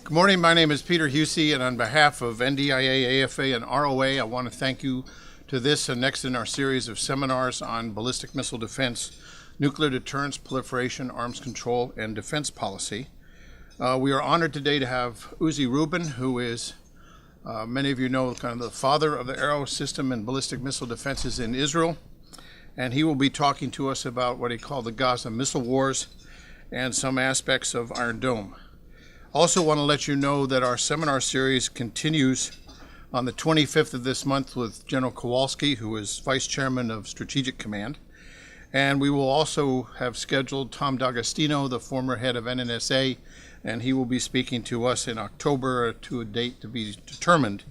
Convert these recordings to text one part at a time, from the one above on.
Good morning. My name is Peter Husey, and on behalf of NDIA, AFA, and ROA, I want to thank you to this and next in our series of seminars on ballistic missile defense, nuclear deterrence, proliferation, arms control, and defense policy. We are honored today to have Uzi Rubin, who is, many of you know, kind of the father of the Arrow system and ballistic missile defenses in Israel. And he will be talking to us about what he called the Gaza missile wars and some aspects of Iron Dome. Also want to let you know that our seminar series continues on the 25th of this month with General Kowalski, who is Vice Chairman of Strategic Command. And we will also have scheduled Tom D'Agostino, the former head of NNSA, and he will be speaking to us in October to a date to be determined.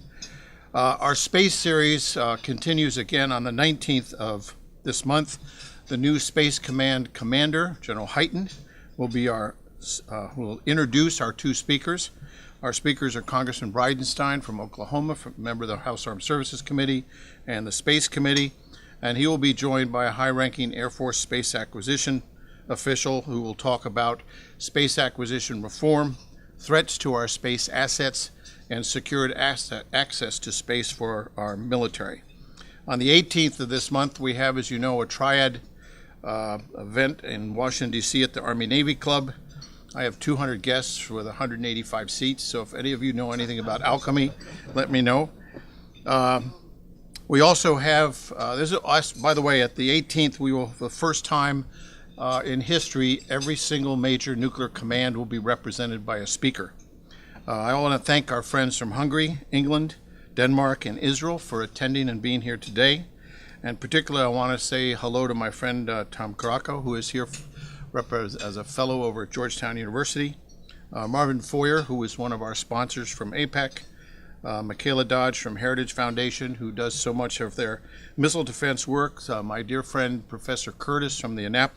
Our space series continues again on the 19th of this month. The new Space Command Commander, General Hyten, will be will introduce our two speakers. Our speakers are Congressman Bridenstine from Oklahoma, member of the House Armed Services Committee and the Space Committee, and he will be joined by a high-ranking Air Force space acquisition official who will talk about space acquisition reform, threats to our space assets, and secured access to space for our military. On the 18th of this month, we have, as you know, a triad event in Washington, D.C. at the Army-Navy Club. I have 200 guests with 185 seats, so if any of you know anything about alchemy, let me know. We also have, by the way, at the 18th, we will, for the first time in history, every single major nuclear command will be represented by a speaker. I want to thank our friends from Hungary, England, Denmark, and Israel for attending and being here today. And particularly, I want to say hello to my friend Tom Karako, who is here as a fellow over at Georgetown University. Marvin Foyer, who is one of our sponsors from APEC. Michaela Dodge from Heritage Foundation, who does so much of their missile defense work. My dear friend, Professor Curtis from the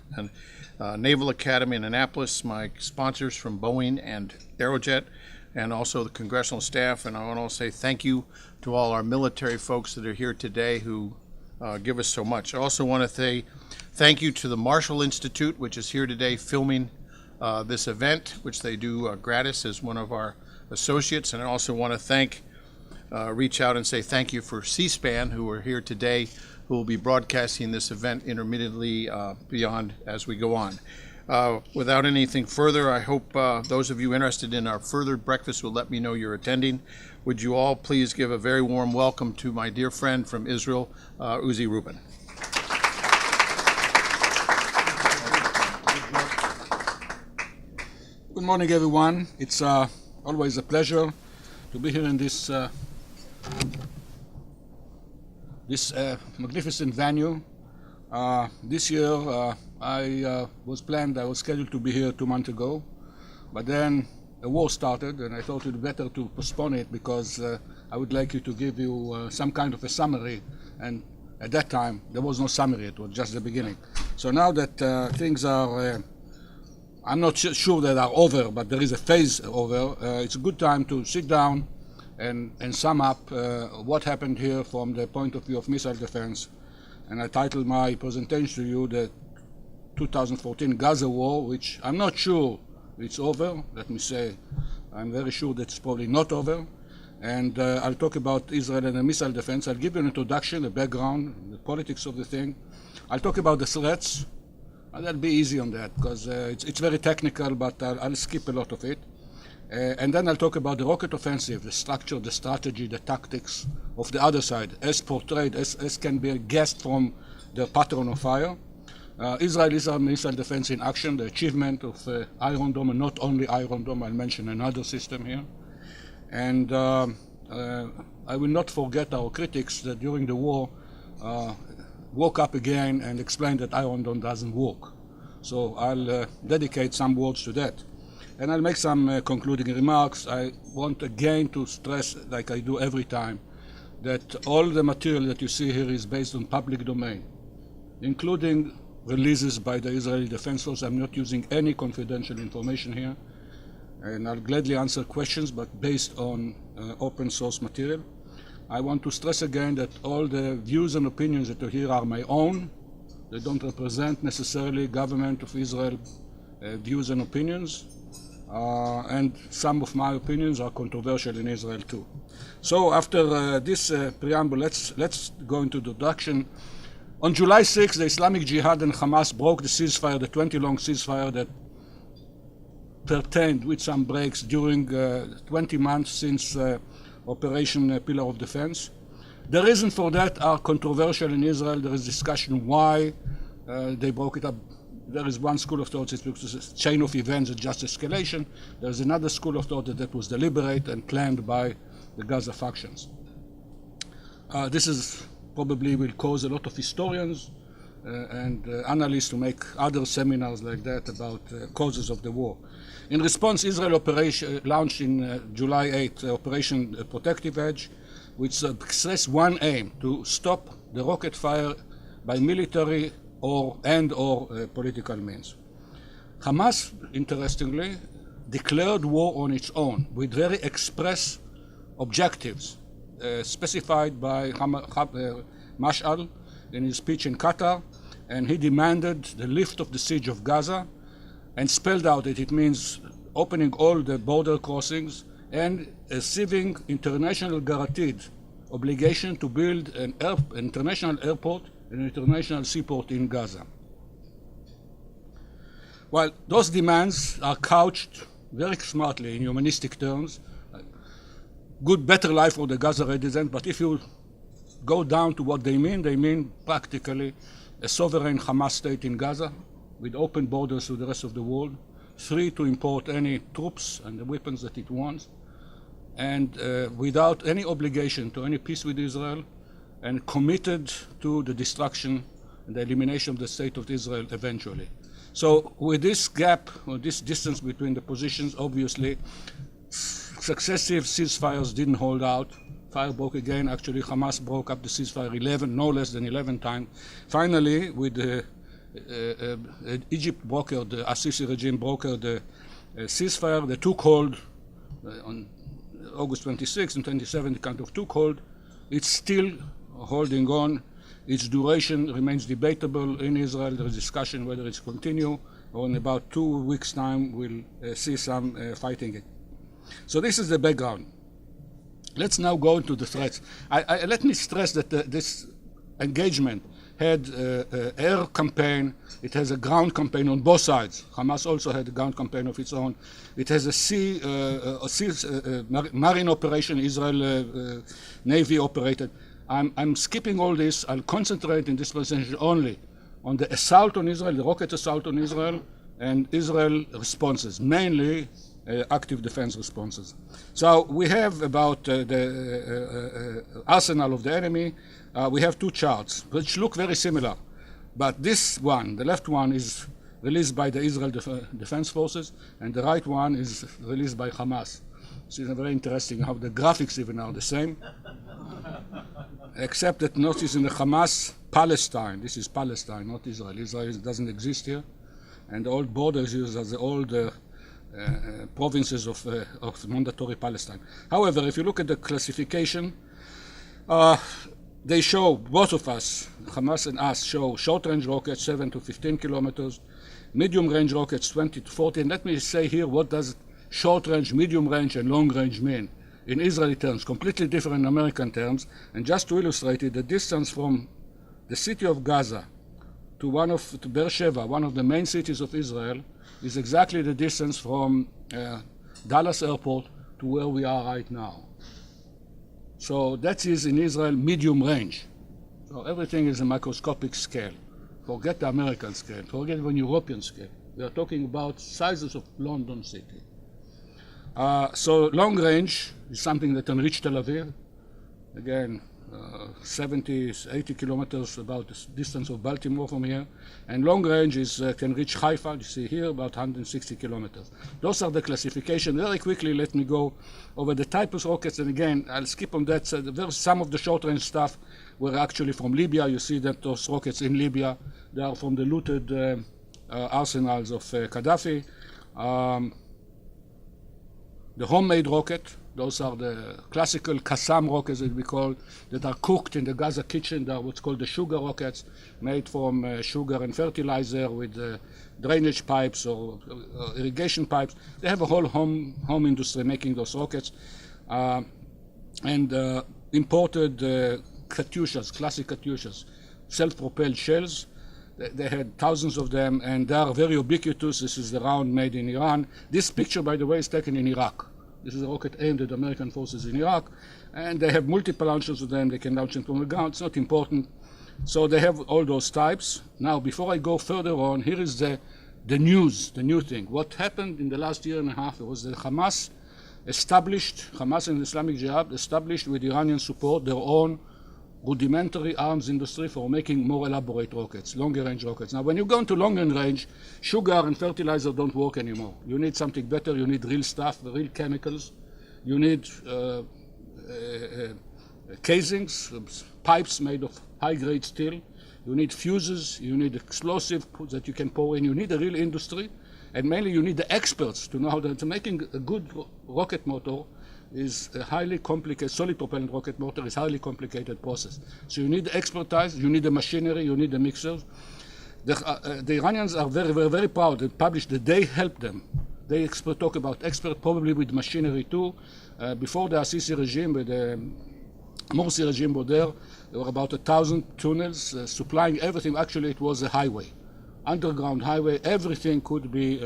Naval Academy in Annapolis. My sponsors from Boeing and Aerojet, and also the congressional staff. And I want to say thank you to all our military folks that are here today who give us so much. I also want to say thank you to the Marshall Institute, which is here today filming this event, which they do gratis as one of our associates. And I also want to reach out and say thank you for C-SPAN, who are here today, who will be broadcasting this event intermittently beyond as we go on. Without anything further, I hope those of you interested in our further breakfast will let me know you're attending. Would you all please give a very warm welcome to my dear friend from Israel, Uzi Rubin. Good morning, everyone. It's always a pleasure to be here in this magnificent venue. This year, I was scheduled to be here 2 months ago, but then a war started, and I thought it better to postpone it because I would like to give you some kind of a summary, and at that time, there was no summary, it was just the beginning. So now that things are, I'm not sure that are over, but there is a phase over, it's a good time to sit down and sum up what happened here from the point of view of missile defense. And I titled my presentation to you the 2014 Gaza War, which I'm not sure it's over. Let me say, I'm very sure that it's probably not over. And I'll talk about Israel and the missile defense. I'll give you an introduction, a background, the politics of the thing. I'll talk about the threats. And I'll be easy on that because it's very technical, but I'll skip a lot of it. And then I'll talk about the rocket offensive, the structure, the strategy, the tactics of the other side, as portrayed, as can be guessed from the pattern of fire. Israel missile defense in action, the achievement of Iron Dome, and not only Iron Dome, I'll mention another system here. And I will not forget our critics that during the war woke up again and explained that Iron Dome doesn't work. So I'll dedicate some words to that. And I'll make some concluding remarks. I want again to stress, like I do every time, that all the material that you see here is based on public domain, including releases by the Israeli Defense Force. I'm not using any confidential information here. And I'll gladly answer questions, but based on open source material. I want to stress again that all the views and opinions that are here are my own. They don't represent necessarily government of Israel views and opinions. and some of my opinions are controversial in Israel too. So after this preamble, let's go into the introduction. On July 6, the Islamic Jihad and Hamas broke the ceasefire, the 20-long ceasefire that pertained with some breaks during 20 months since Operation Pillar of Defense. The reason for that are controversial in Israel. There is discussion why they broke it up. There is one school of thought, it's a chain of events, it's just escalation. There is another school of thought that was deliberate and planned by the Gaza factions. This is probably will cause a lot of historians and analysts to make other seminars like that about causes of the war. In response, Israel launched in July 8 Operation Protective Edge, which stressed one aim: to stop the rocket fire by military or political means. Hamas, interestingly, declared war on its own with very express objectives specified by Mash'al in his speech in Qatar, and he demanded the lift of the siege of Gaza and spelled out that it means opening all the border crossings and receiving international guaranteed obligation to build an international airport and an international seaport in Gaza. Well, those demands are couched very smartly in humanistic terms. Better life for the Gaza residents, but if you go down to what they mean practically a sovereign Hamas state in Gaza with open borders to the rest of the world, free to import any troops and the weapons that it wants, and without any obligation to any peace with Israel, and committed to the destruction and the elimination of the state of Israel eventually. So with this gap, or this distance between the positions, obviously, successive ceasefires didn't hold out. Fire broke again. Actually, Hamas broke up the ceasefire no less than 11 times. Finally, with Egypt brokered, the Assisi regime brokered the ceasefire. They took hold on August 26 and 27, it kind of took hold. It's still holding on. Its duration remains debatable in Israel. There is discussion whether it's continue, or in about 2 weeks' time we'll see some fighting. So this is the background. Let's now go into the threats. Let me stress that this engagement had air campaign, it has a ground campaign on both sides. Hamas also had a ground campaign of its own. It has a marine operation, Israel Navy operated. I'm skipping all this. I'll concentrate in this presentation only on the assault on Israel, the rocket assault on Israel, and Israel responses, mainly active defense responses. So we have about the arsenal of the enemy. We have two charts which look very similar, but this one, the left one, is released by the Israel Defense Forces, and the right one is released by Hamas. This is very interesting how the graphics even are the same, except that notice in the Hamas, Palestine. This is Palestine, not Israel. Israel doesn't exist here, and the old borders used as the old provinces of mandatory Palestine. However, if you look at the classification, they show, both of us, Hamas and us, show short-range rockets 7 to 15 kilometers, medium-range rockets 20 to 40. And let me say here, what does short-range, medium-range, and long-range mean? In Israeli terms, completely different in American terms. And just to illustrate it, the distance from the city of Gaza to Beersheba, one of the main cities of Israel, is exactly the distance from Dallas Airport to where we are right now. So that is in Israel medium range. So everything is a microscopic scale. Forget the American scale, forget even European scale. We are talking about sizes of London City. So long range is something that can reach Tel Aviv. Again, 70, 80 kilometers, about the distance of Baltimore from here. And long range can reach Haifa, you see here, about 160 kilometers. Those are the classification. Very quickly, let me go over the type of rockets. And again, I'll skip on that. So some of the short-range stuff were actually from Libya. You see that those rockets in Libya, they are from the looted arsenals of Gaddafi. The homemade rocket, Those are the classical Qassam rockets that we call, that are cooked in the Gaza kitchen. They are what's called the sugar rockets, made from sugar and fertilizer with drainage pipes or irrigation pipes. They have a whole home industry making those rockets. And imported Katyushas, classic Katyushas, self-propelled shells. They had thousands of them, and they are very ubiquitous. This is the round made in Iran. This picture, by the way, is taken in Iraq. This is a rocket aimed at American forces in Iraq, and they have multiple launchers of them. They can launch them from the ground. It's not important. So they have all those types. Now, before I go further on, here is the news, the new thing. What happened in the last year and a half was that Hamas and Islamic Jihad established with Iranian support their own rudimentary arms industry for making more elaborate rockets, longer range rockets. Now, when you go into longer range, sugar and fertilizer don't work anymore. You need something better. You need real stuff, real chemicals. You need casings, pipes made of high-grade steel. You need fuses. You need explosive that you can pour in. You need a real industry. And mainly you need the experts to know how to making a good rocket motor is a highly complicated, solid propellant rocket motor is a highly complicated process. So you need the expertise, you need the machinery, you need the mixers. The Iranians are very proud. They published that they helped them. They talk about expert, probably with machinery too. Before the Assisi regime, with the Morsi regime were there were about 1,000 tunnels supplying everything. Actually, it was a highway. Underground highway, everything could be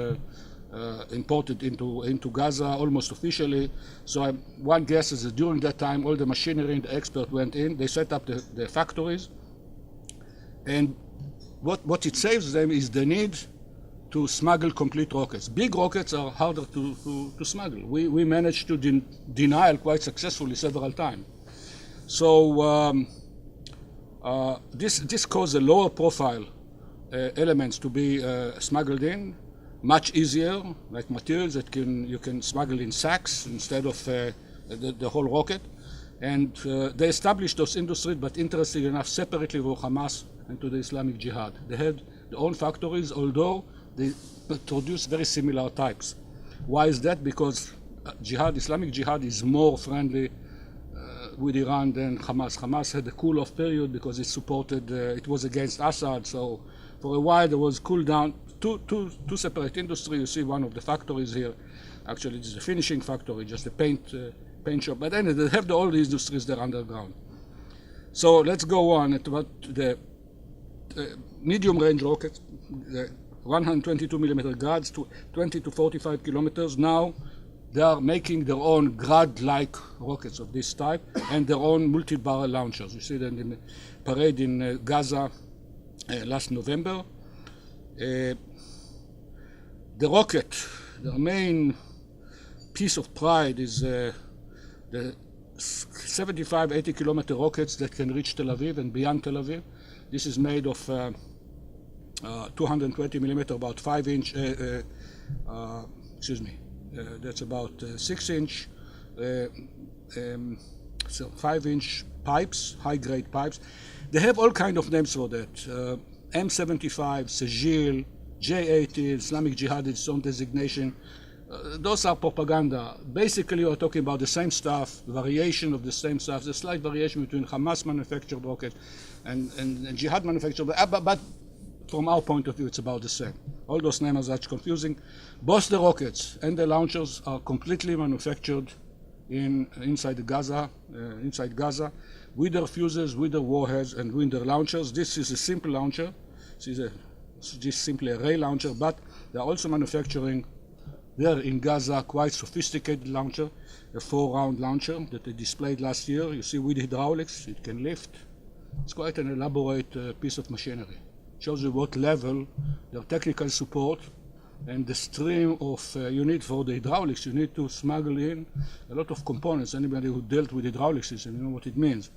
imported into Gaza almost officially. So one guess is that during that time, all the machinery and the expert went in. They set up the factories. And what it saves them is the need to smuggle complete rockets. Big rockets are harder to smuggle. We managed to deny quite successfully several times. So this caused a lower profile elements to be smuggled in, much easier, like materials that you can smuggle in sacks instead of the whole rocket. And they established those industries, but interestingly enough, separately for Hamas and to the Islamic Jihad. They had their own factories, although they produce very similar types. Why is that? Because Islamic Jihad is more friendly with Iran than Hamas. Hamas had a cool-off period because it supported, it was against Assad, so for a while there was cool down. Two separate industries. You see one of the factories here. Actually, it's a finishing factory, just a paint shop. But anyway, they have all these industries there underground. So let's go on at what the medium-range rockets, 122 millimeter Grads, 20 to 45 kilometers. Now they are making their own Grad-like rockets of this type and their own multi-barrel launchers. You see them in the parade in Gaza last November. The rocket, the main piece of pride is the 75, 80 kilometer rockets that can reach Tel Aviv and beyond Tel Aviv. This is made of 220 millimeter, about 5 inch, that's about 6 inch, so 5 inch pipes, high grade pipes. They have all kind of names for that. M75, Sajil, J80, Islamic Jihad, its own designation. Those are propaganda. Basically, we're talking about the same stuff, variation of the same stuff, the slight variation between Hamas manufactured rocket and Jihad manufactured, but from our point of view, it's about the same. All those names are confusing. Both the rockets and the launchers are completely manufactured inside Gaza, with their fuses, with their warheads, and with their launchers. This is a simple launcher. This is just simply a ray launcher, but they're also manufacturing there in Gaza quite sophisticated launcher, a 4-round launcher that they displayed last year. You see with hydraulics, it can lift. It's quite an elaborate piece of machinery. It shows you what level their technical support and the stream of you need for the hydraulics. You need to smuggle in a lot of components. Anybody who dealt with hydraulic system, you know what it means.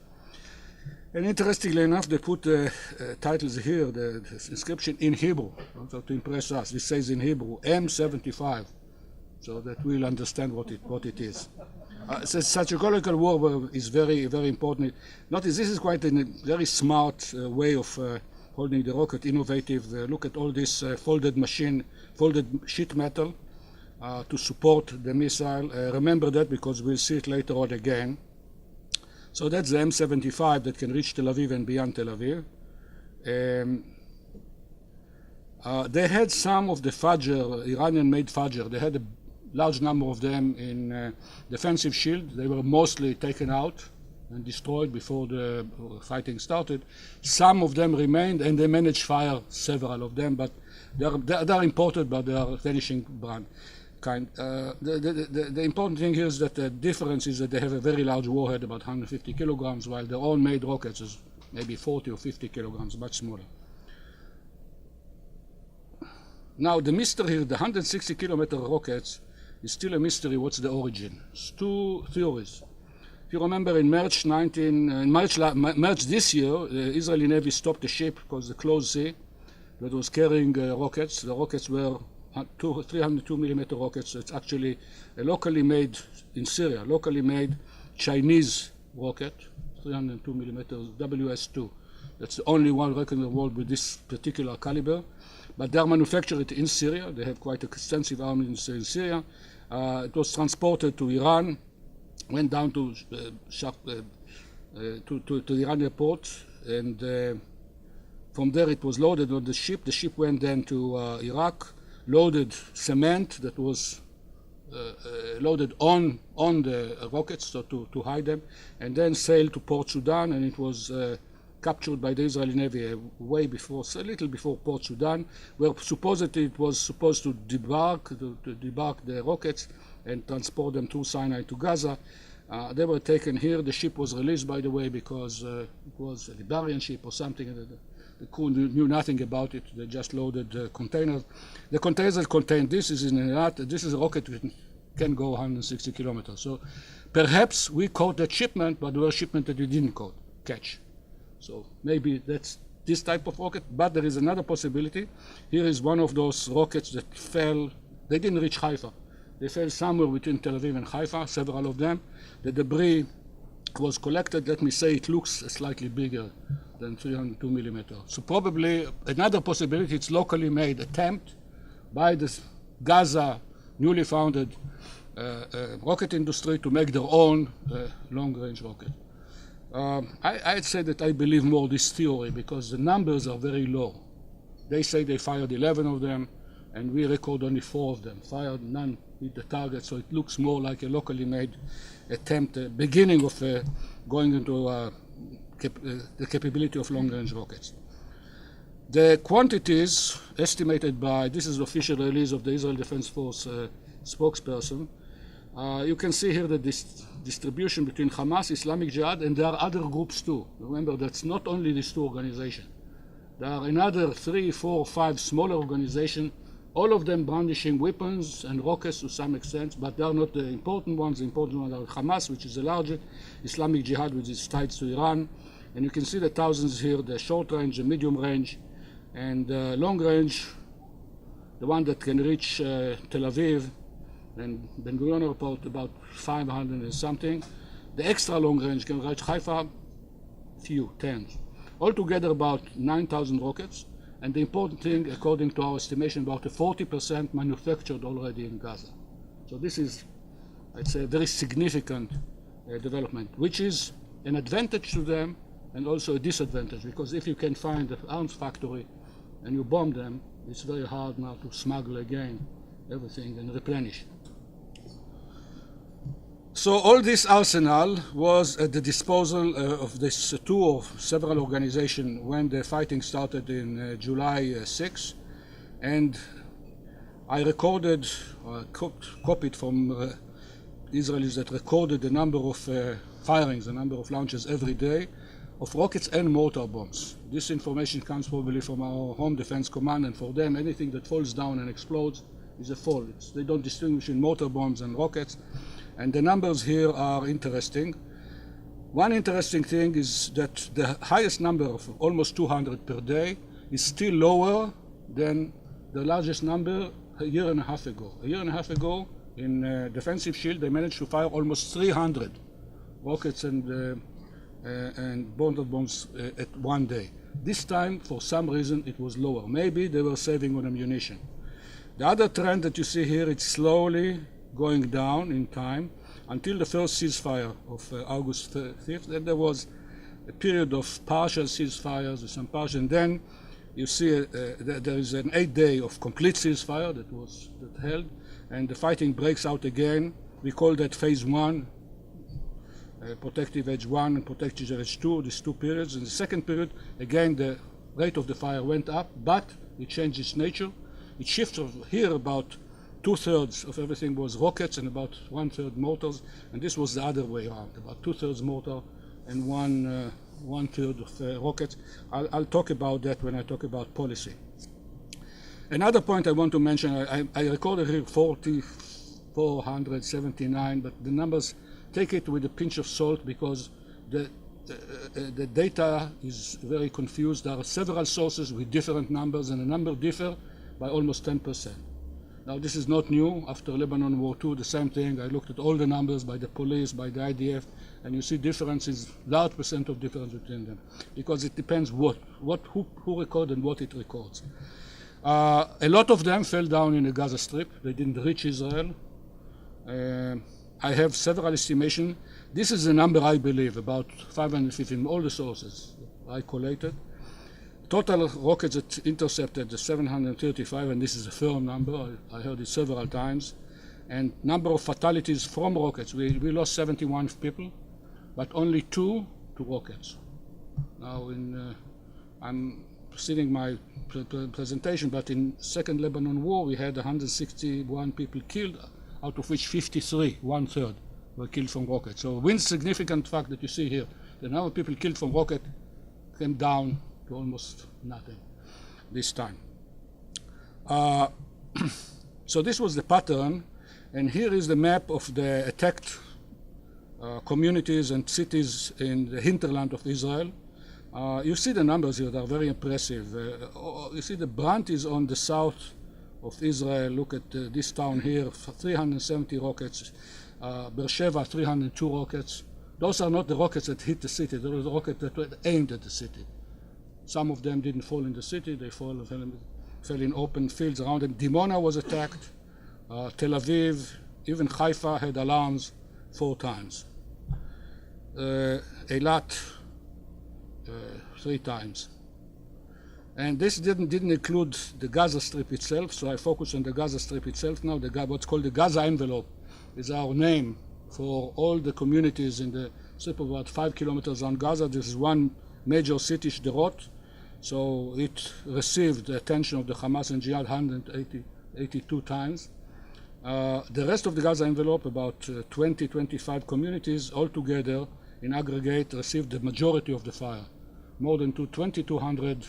And interestingly enough, they put titles here, the inscription in Hebrew, also to impress us. This says in Hebrew, M75, so that we'll understand what it is. Strategical war is very, very important. Notice this is quite a very smart way of holding the rocket, innovative. Look at all this folded sheet metal. to support the missile. Remember that because we'll see it later on again. So that's the M75 that can reach Tel Aviv and beyond Tel Aviv. They had some of the Fajr, Iranian-made Fajr. They had a large number of them in defensive shield. They were mostly taken out and destroyed before the fighting started. Some of them remained, and they managed to fire several of them, but they're imported, but they are vanishing brand. The important thing here is that the difference is that they have a very large warhead, about 150 kilograms, while their own made rockets is maybe 40 or 50 kilograms, much smaller. Now the mystery here, the 160 kilometer rockets, is still a mystery. What's the origin? It's two theories. If you remember, in March this year, the Israeli Navy stopped a ship called the Closed Sea that was carrying rockets. The rockets were 302 millimeter rockets. It's actually a locally made, in Syria, locally made Chinese rocket, 302 millimeters, WS-2. That's the only one rocket in the world with this particular caliber. But they are manufactured in Syria. They have quite extensive armies in Syria. It was transported to Iran, went down to the Iranian port, and from there it was loaded on the ship. The ship went then to Iraq, loaded cement that was loaded on the rockets, so to hide them, and then sailed to Port Sudan, and it was captured by the Israeli Navy a little before Port Sudan, where supposedly it was supposed to debark the rockets and transport them through Sinai to Gaza. They were taken here. The ship was released, by the way, because it was a Liberian ship or something. The crew knew nothing about it. They just loaded containers. The containers that contained this is this is a rocket that can go 160 kilometers. So perhaps we caught that shipment, but there was a shipment that we didn't catch. So maybe that's this type of rocket, but there is another possibility. Here is one of those rockets that fell. They didn't reach Haifa. They fell somewhere between Tel Aviv and Haifa, several of them. The debris was collected. Let me say it looks slightly bigger than 302 millimeter. So probably another possibility, it's locally made attempt by the Gaza newly founded rocket industry to make their own long-range rocket. I'd say that I believe more this theory because the numbers are very low. They say they fired 11 of them, and we record only 4 of them. Fired, none hit the target, so it looks more like a locally made attempt, beginning of going into the capability of long-range rockets. The quantities estimated by, this is the official release of the Israel Defense Force spokesperson. You can see here the distribution between Hamas, Islamic Jihad, and there are other groups too. Remember, that's not only these two organizations. There are another 3, 4, 5 smaller organizations, all of them brandishing weapons and rockets to some extent, but they are not the important ones. The important ones are Hamas, which is the largest, Islamic Jihad, which is tied to Iran. And you can see the thousands here, the short range, the medium range, and long range, the one that can reach Tel Aviv, and Ben Gurion report about 500 and something. The extra long range can reach Haifa, few, tens. Altogether about 9,000 rockets. And the important thing, according to our estimation, about 40% manufactured already in Gaza. So this is, I'd say, a very significant development, which is an advantage to them and also a disadvantage, because if you can find an arms factory and you bomb them, it's very hard now to smuggle again everything and replenish. So all this arsenal was at the disposal of this 2 or several organizations when the fighting started in July 6. And I recorded, copied from Israelis that recorded the number of firings, the number of launches every day of rockets and mortar bombs. This information comes probably from our Home Defense Command, and for them anything that falls down and explodes is a fall. They don't distinguish in mortar bombs and rockets. And the numbers here are interesting. One interesting thing is that the highest number of almost 200 per day is still lower than the largest number a year and a half ago. A year and a half ago, in defensive shield, they managed to fire almost 300 rockets and mortar bombs at one day. This time, for some reason, it was lower. Maybe they were saving on ammunition. The other trend that you see here, it's slowly going down in time until the first ceasefire of August 5th. Then there was a period of partial ceasefires with some partial, and then you see there is an 8-day of complete ceasefire that held, and the fighting breaks out again. We call that phase 1, protective edge 1 and protective edge 2, these two periods. In the second period, again, the rate of the fire went up, but it changed its nature. It shifted here about 2/3 of everything was rockets and about 1/3 mortars, and this was the other way around, about 2/3 mortar and 1/3 of rockets. I'll talk about that when I talk about policy. Another point I want to mention, I recorded here 479, but the numbers, take it with a pinch of salt because the data is very confused. There are several sources with different numbers, and the numbers differ by almost 10%. Now, this is not new. After Lebanon War II, the same thing. I looked at all the numbers by the police, by the IDF, and you see differences, large percent of difference between them, because it depends who records and what it records. A lot of them fell down in the Gaza Strip. They didn't reach Israel. I have several estimations. This is the number I believe, about 550 in all the sources I collated. Total rockets that intercepted the 735, and this is a firm number. I heard it several times. And number of fatalities from rockets. We lost 71 people, but only 2 to rockets. Now, I'm proceeding my presentation, but in Second Lebanon War, we had 161 people killed, out of which 53, 1/3, were killed from rockets. So one significant fact that you see here, the number of people killed from rocket came down to almost nothing this time. So this was the pattern, and here is the map of the attacked communities and cities in the hinterland of Israel. You see the numbers here, they are very impressive. You see the brunt is on the south of Israel. Look at this town here, 370 rockets. Beersheba, 302 rockets. Those are not the rockets that hit the city, those are the rockets that were aimed at the city. Some of them didn't fall in the city, they fell in open fields around it. Dimona was attacked, Tel Aviv, even Haifa had alarms 4 times. Eilat, 3 times. And this didn't include the Gaza Strip itself, so I focus on the Gaza Strip itself now. What's called the Gaza envelope is our name for all the communities in the strip of about 5 kilometers on Gaza. This is one major city, Sderot. So it received the attention of the Hamas and Jihad 182 times. The rest of the Gaza envelope, about 20-25 communities altogether in aggregate, received the majority of the fire. More than 2,200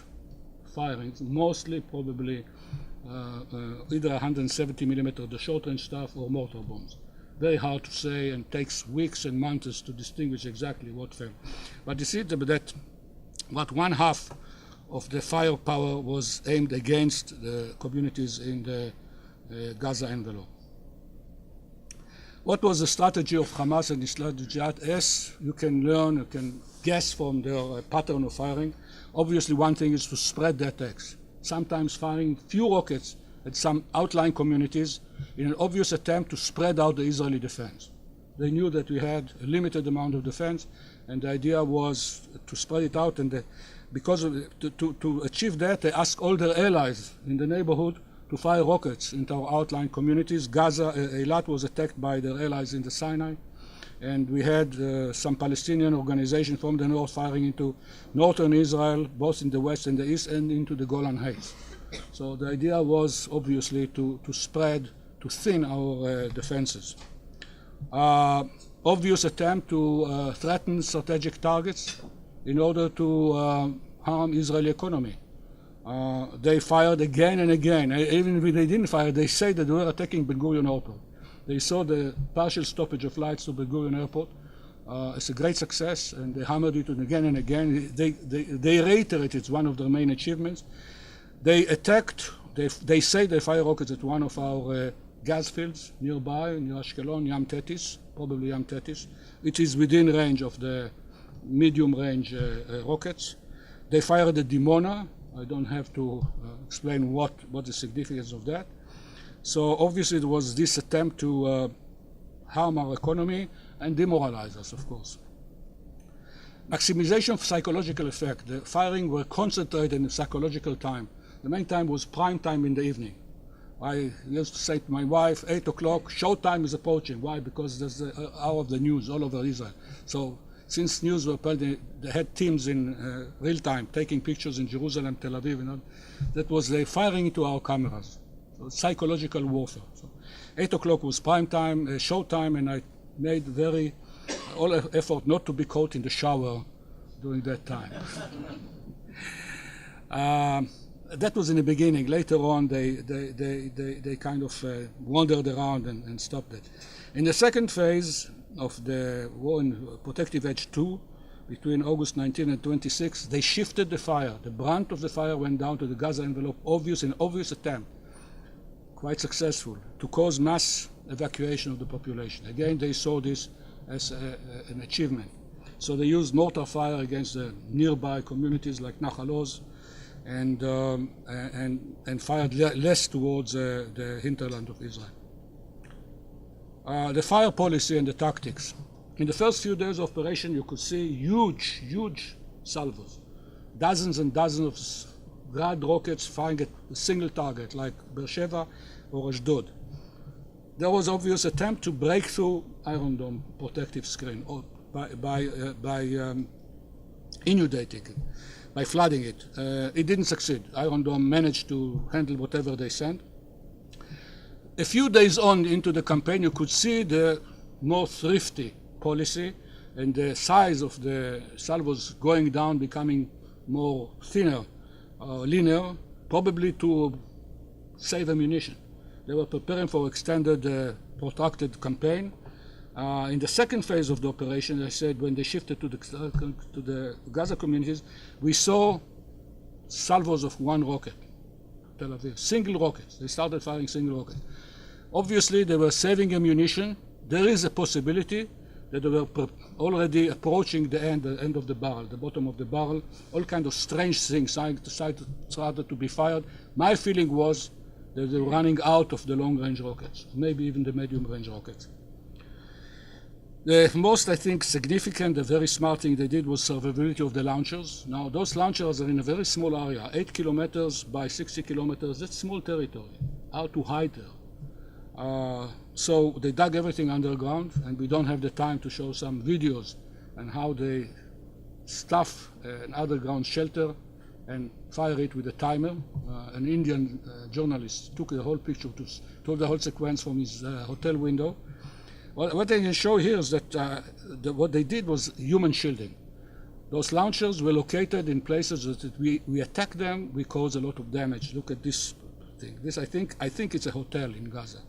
firings, mostly probably either 170 millimeter, the short-range stuff, or mortar bombs. Very hard to say, and takes weeks and months to distinguish exactly what fell. But you see that about 1/2 of the firepower was aimed against the communities in the Gaza envelope. What was the strategy of Hamas and Islamic Jihad? As you can learn, you can guess from their pattern of firing. Obviously, one thing is to spread the attacks, sometimes firing few rockets at some outlying communities in an obvious attempt to spread out the Israeli defense. They knew that we had a limited amount of defense, and the idea was to spread it out. And to achieve that, they asked all their allies in the neighborhood to fire rockets into our outlying communities. Gaza, Eilat was attacked by their allies in the Sinai, and we had some Palestinian organizations from the north firing into northern Israel, both in the west and the east, and into the Golan Heights. So the idea was obviously to spread, to thin our defenses. Obvious attempt to threaten strategic targets in order to harm Israeli economy. They fired again and again. Even if they didn't fire, they say that they were attacking Ben Gurion Airport. They saw the partial stoppage of flights to Ben Gurion Airport. It's a great success, and they hammered it again and again. They reiterate it's one of their main achievements. They attacked, they say they fire rockets at one of our gas fields nearby, near Ashkelon, Yam Tetis, probably Yam Tetis. It is within range of the medium-range rockets. They fired at Dimona. I don't have to explain what the significance of that. So obviously there was this attempt to harm our economy and demoralize us, of course. Maximization of psychological effect. The firing were concentrated in psychological time. The main time was prime time in the evening. I used to say to my wife, 8 o'clock, showtime is approaching. Why? Because there's the hour of the news all over Israel. So since news were played, they had teams in real time taking pictures in Jerusalem, Tel Aviv, and all. That was they firing into our cameras. So psychological warfare. So 8 o'clock was prime time, showtime, and I made very all effort not to be caught in the shower during that time. That was in the beginning. Later on, they kind of wandered around and stopped it. In the second phase of the war in Protective Edge 2, between August 19 and 26, they shifted the fire. The brunt of the fire went down to the Gaza envelope, an obvious attempt, quite successful, to cause mass evacuation of the population. Again, they saw this as an achievement. So they used mortar fire against the nearby communities like Nahal Oz, and fired less towards the hinterland of Israel. The fire policy and the tactics. In the first few days of operation, you could see huge salvos, dozens and dozens of Grad rockets firing at a single target, like Beersheba or Ashdod. There was obvious attempt to break through Iron Dome protective screen or by inundating it, by flooding it. It didn't succeed. Iron Dome managed to handle whatever they sent. A few days on into the campaign, you could see the more thrifty policy and the size of the salvos going down, becoming more thinner, linear, probably to save ammunition. They were preparing for extended, protracted campaign. In the second phase of the operation, I said, when they shifted to the Gaza communities, we saw salvos of one rocket, Tel Aviv, single rockets. They started firing single rockets. Obviously, they were saving ammunition. There is a possibility that they were already approaching the end of the barrel, the bottom of the barrel. All kinds of strange things started to be fired. My feeling was that they were running out of the long-range rockets, maybe even the medium-range rockets. The most, I think, significant, the very smart thing they did was survivability of the launchers. Now, those launchers are in a very small area, 8 kilometers by 60 kilometers. That's small territory. How to hide there? So they dug everything underground, and we don't have the time to show some videos and how they stuff an underground shelter and fire it with a timer. An Indian journalist took the whole picture, took the whole sequence from his hotel window. Well, what I can show here is that what they did was human shielding. Those launchers were located in places that we attack them, we cause a lot of damage. Look at this thing. This, I think it's a hotel in Gaza.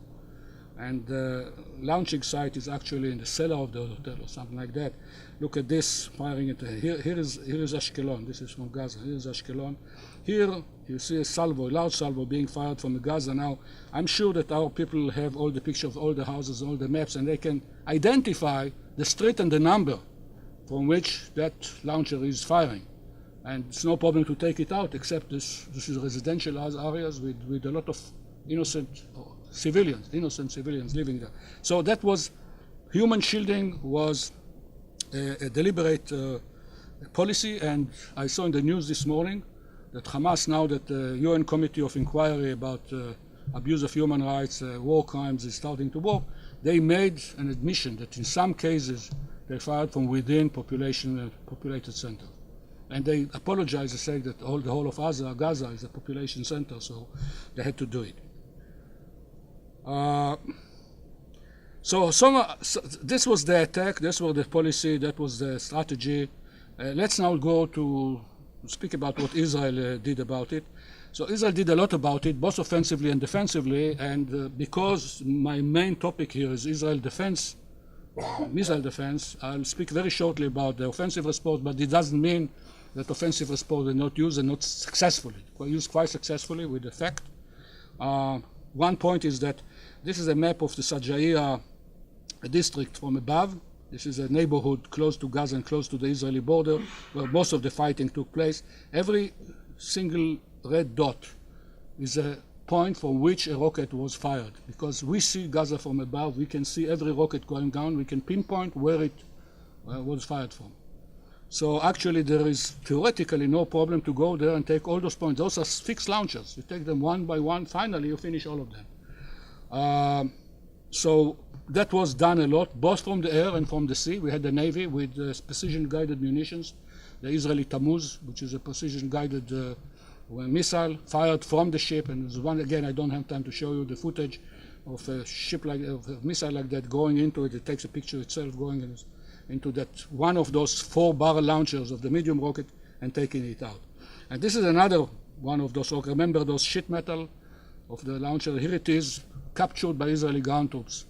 And the launching site is actually in the cellar of the hotel or something like that. Look at this firing it. Here is Ashkelon. This is from Gaza. Here is Ashkelon. Here you see a large salvo being fired from Gaza. Now, I'm sure that our people have all the pictures of all the houses, all the maps, and they can identify the street and the number from which that launcher is firing. And it's no problem to take it out, except this is residential areas with a lot of innocent civilians living there. So that was, human shielding was a deliberate policy, and I saw in the news this morning that Hamas, now that the UN Committee of Inquiry about abuse of human rights, war crimes is starting to work, they made an admission that in some cases they fired from within populated centers. And they apologized and said that the whole of Gaza is a population center, so they had to do it. So this was the attack, this was the policy, that was the strategy. Let's now go to speak about what Israel did about it. So Israel did a lot about it, both offensively and defensively, and because my main topic here is Israel defense, missile defense, I'll speak very shortly about the offensive response, but it doesn't mean that offensive response was not used and not successfully, used quite successfully with effect. One point is that this is a map of the Sajaiya district from above. This is a neighborhood close to Gaza and close to the Israeli border where most of the fighting took place. Every single red dot is a point from which a rocket was fired. Because we see Gaza from above, we can see every rocket going down, we can pinpoint where it was fired from. So actually there is theoretically no problem to go there and take all those points. Those are fixed launchers. You take them one by one, finally you finish all of them. So that was done a lot, both from the air and from the sea. We had the Navy with precision-guided munitions, the Israeli Tammuz, which is a precision-guided missile fired from the ship. And there's one, again, I don't have time to show you the footage of a ship of a missile like that going into it. It takes a picture itself going into that one of those 4-barrel launchers of the medium rocket and taking it out. And this is another one of those. Remember those sheet metal of the launcher? Here it is, captured by Israeli ground troops.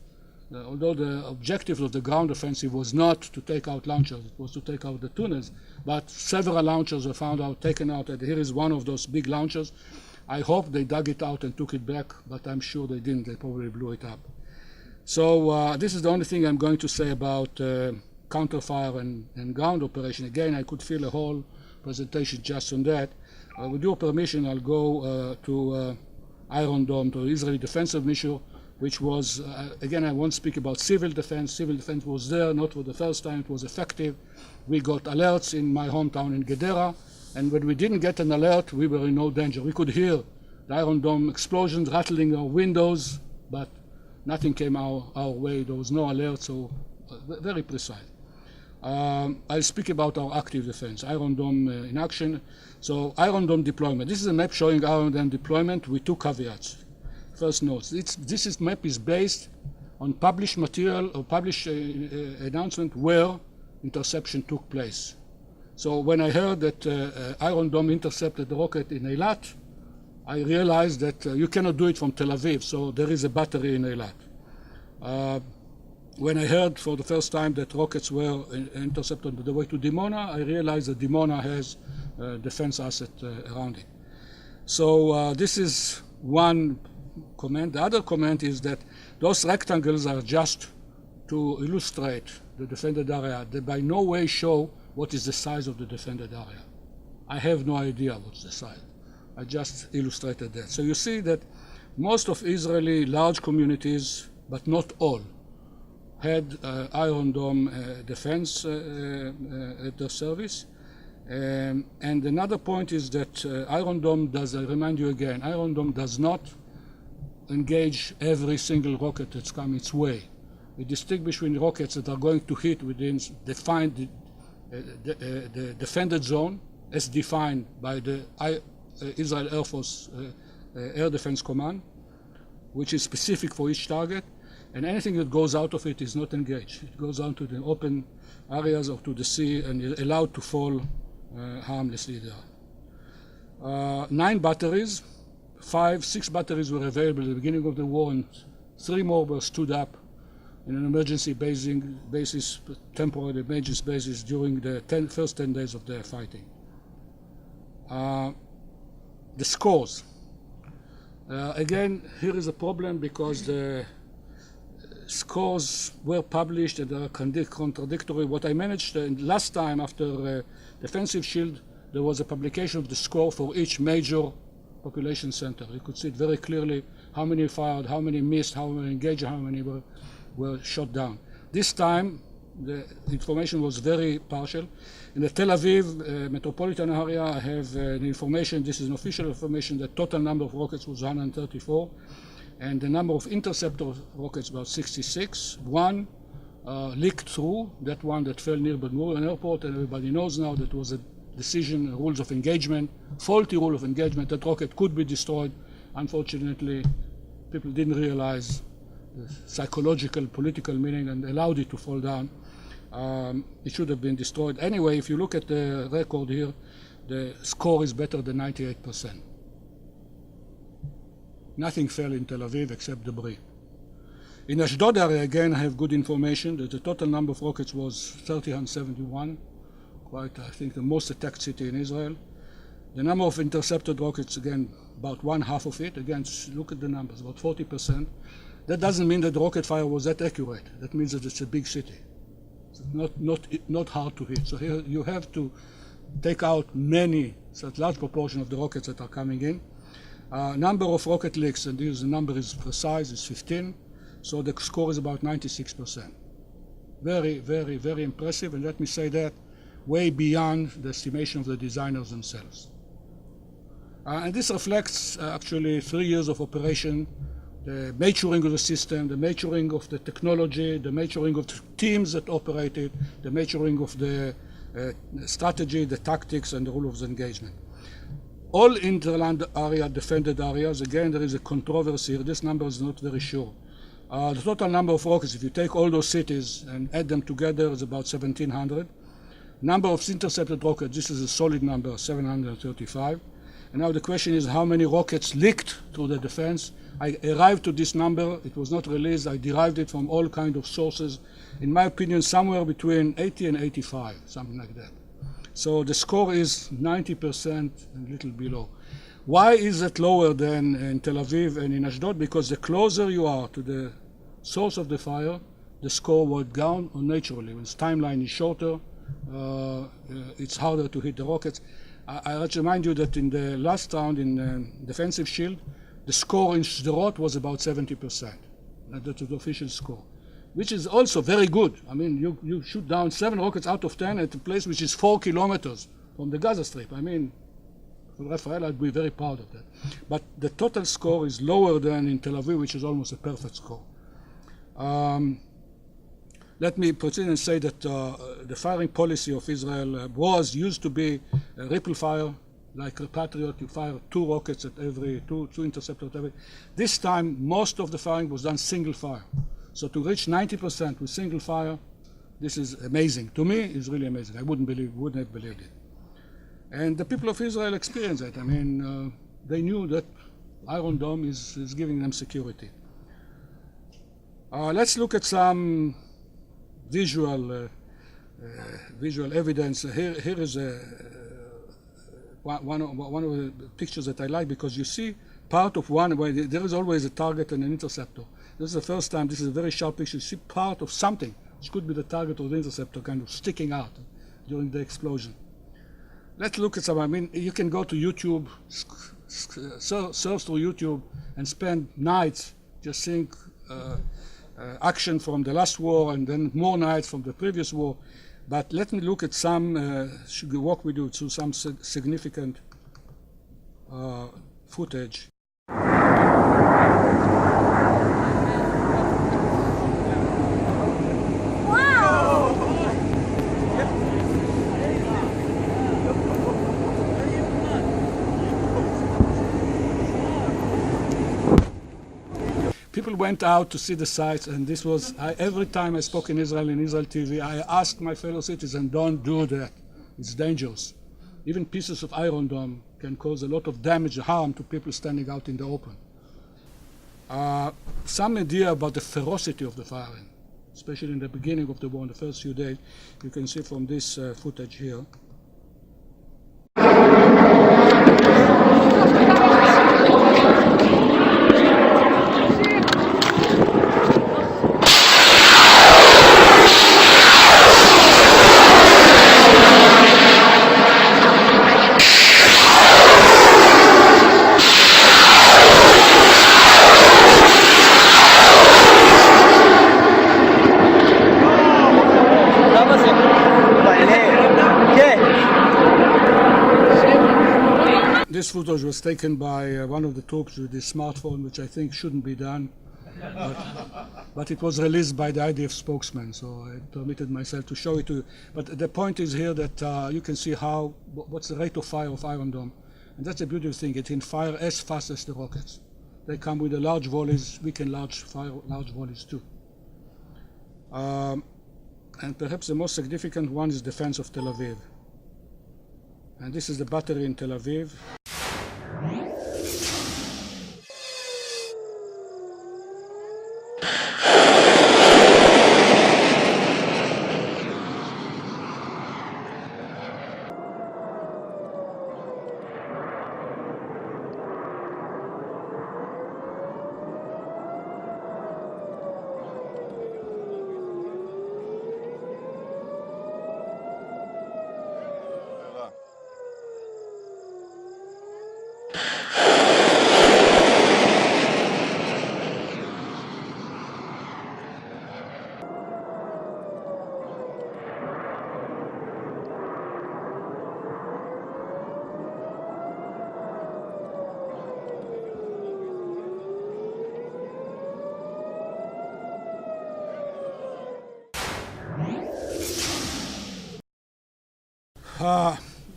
Although the objective of the ground offensive was not to take out launchers, it was to take out the tunnels, but several launchers were found out, taken out, and here is one of those big launchers. I hope they dug it out and took it back, but I'm sure they didn't. They probably blew it up. So this is the only thing I'm going to say about counterfire and ground operation. Again, I could fill a whole presentation just on that. With your permission, I'll go to Iron Dome, to the Israeli defensive mission, which was, again, I won't speak about civil defense. Civil defense was there, not for the first time. It was effective. We got alerts in my hometown in Gedera, and when we didn't get an alert, we were in no danger. We could hear the Iron Dome explosions rattling our windows, but nothing came our way. There was no alert, so very precise. I'll speak about our active defense, Iron Dome in action. So Iron Dome deployment. This is a map showing Iron Dome deployment with 2 caveats. First notes, this map is based on published material or published announcement where interception took place. So when I heard that Iron Dome intercepted the rocket in Eilat, I realized that you cannot do it from Tel Aviv, so there is a battery in Eilat. When I heard for the first time that rockets were intercepted on the way to Dimona, I realized that Dimona has defense asset around it. So this is one comment. The other comment is that those rectangles are just to illustrate the defended area. They by no way show what is the size of the defended area. I have no idea what's the size. I just illustrated that. So you see that most of Israeli large communities, but not all, had Iron Dome defense at their service. And another point is that Iron Dome does, I remind you again, Iron Dome does not engage every single rocket that's come its way. We distinguish between rockets that are going to hit within defined the defended zone as defined by the Israel Air Force Air Defense Command, which is specific for each target, and anything that goes out of it is not engaged. It goes out to the open areas or to the sea and is allowed to fall harmlessly there. 9 batteries. 6 batteries were available at the beginning of the war, and 3 more were stood up in an emergency basis, temporary emergency basis during the first 10 days of the fighting. The scores. Again, here is a problem because the scores were published and they are contradictory. What I managed last time after Defensive Shield, there was a publication of the score for each major population center. You could see it very clearly, how many fired, how many missed, how many engaged, how many were shot down. This time, the information was very partial. In the Tel Aviv metropolitan area, I have the information, this is an official information, the total number of rockets was 134, and the number of interceptor rockets about 66. One leaked through, that one that fell near Ben Gurion Airport, and everybody knows now that was a decision, rules of engagement, faulty rule of engagement. That rocket could be destroyed. Unfortunately, people didn't realize the psychological, political meaning and allowed it to fall down. It should have been destroyed. Anyway, if you look at the record here, the score is better than 98%. Nothing fell in Tel Aviv except debris. In Ashdod area, again, I have good information that the total number of rockets was 371. Quite, I think, the most attacked city in Israel. The number of intercepted rockets, again, about 1/2 of it. Again, look at the numbers, about 40%. That doesn't mean that the rocket fire was that accurate. That means that it's a big city. It's not hard to hit. So here you have to take out such large proportion of the rockets that are coming in. Number of rocket leaks, and this number is precise, is 15. So the score is about 96%. Very, very, very impressive, and let me say that way beyond the estimation of the designers themselves. And this reflects actually 3 years of operation, the maturing of the system, the maturing of the technology, the maturing of the teams that operate it, the maturing of the strategy, the tactics, and the rule of engagement. All interland area defended areas, again, there is a controversy here. This number is not very sure. The total number of rockets, if you take all those cities and add them together, is about 1,700. Number of intercepted rockets, this is a solid number, 735. And now the question is how many rockets leaked through the defense. I arrived to this number. It was not released. I derived it from all kinds of sources. In my opinion, somewhere between 80 and 85, something like that. So the score is 90% and a little below. Why is it lower than in Tel Aviv and in Ashdod? Because the closer you are to the source of the fire, the score went down naturally. When the timeline is shorter, it's harder to hit the rockets. I want to remind you that in the last round in defensive shield, the score in Sderot was about 70%. That's the official score, which is also very good. I mean, you shoot down 7 rockets out of 10 at a place which is 4 kilometers from the Gaza Strip. I mean, for Rafael, I'd be very proud of that. But the total score is lower than in Tel Aviv, which is almost a perfect score. Let me proceed and say that the firing policy of Israel used to be ripple fire, like a Patriot, you fire 2 rockets at every, two interceptors at every. This time, most of the firing was done single fire. So to reach 90% with single fire, this is amazing. To me, it's really amazing. I wouldn't have believed it. And the people of Israel experienced it. I mean, they knew that Iron Dome is giving them security. Let's look at some visual evidence. Here is one of the pictures that I like, because you see part of one where there is always a target and an interceptor. This is the first time. This is a very sharp picture. You see part of something, which could be the target or the interceptor, kind of sticking out during the explosion. Let's look at some. I mean, you can go to YouTube, search through YouTube, and spend nights just seeing action from the last war, and then more nights from the previous war. But let me look at some, should we walk with you through some significant footage. People went out to see the sites, and this was, every time I spoke in Israel TV, I asked my fellow citizens, don't do that. It's dangerous. Even pieces of Iron Dome can cause a lot of damage and harm to people standing out in the open. Some idea about the ferocity of the firing, especially in the beginning of the war, in the first few days, you can see from this footage here. This footage was taken by one of the troops with his smartphone, which I think shouldn't be done. But it was released by the IDF spokesman, so I permitted myself to show it to you. But the point is here that you can see what's the rate of fire of Iron Dome. And that's a beautiful thing. It can fire as fast as the rockets. They come with the large volleys. We can fire large volleys too. And perhaps the most significant one is defense of Tel Aviv. And this is the battery in Tel Aviv.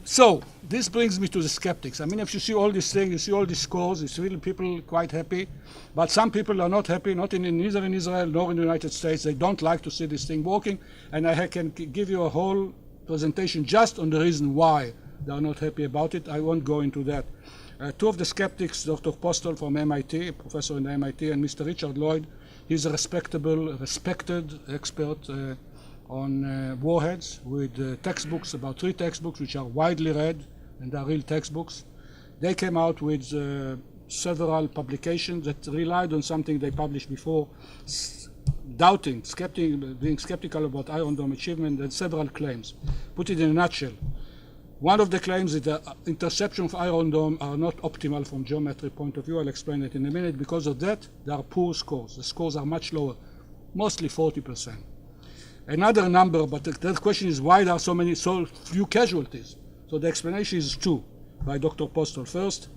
So this brings me to the skeptics. I mean, if you see all these things, you see all these scores, it's really people quite happy. But some people are not happy, neither in Israel nor in the United States. They don't like to see this thing working. And I can give you a whole presentation just on the reason why they are not happy about it. I won't go into that. Two of the skeptics, Dr. Postel from MIT, a professor in MIT, and Mr. Richard Lloyd, he's a respected expert on warheads with textbooks, about 3 textbooks which are widely read and are real textbooks. They came out with several publications that relied on something they published before, being skeptical about Iron Dome achievement, and several claims. Put it in a nutshell. One of the claims is that interception of Iron Dome are not optimal from geometry point of view. I'll explain it in a minute. Because of that, there are poor scores. The scores are much lower, mostly 40%. Another number, but the question is why there are so few casualties. So the explanation is 2 by Dr. Postel. First,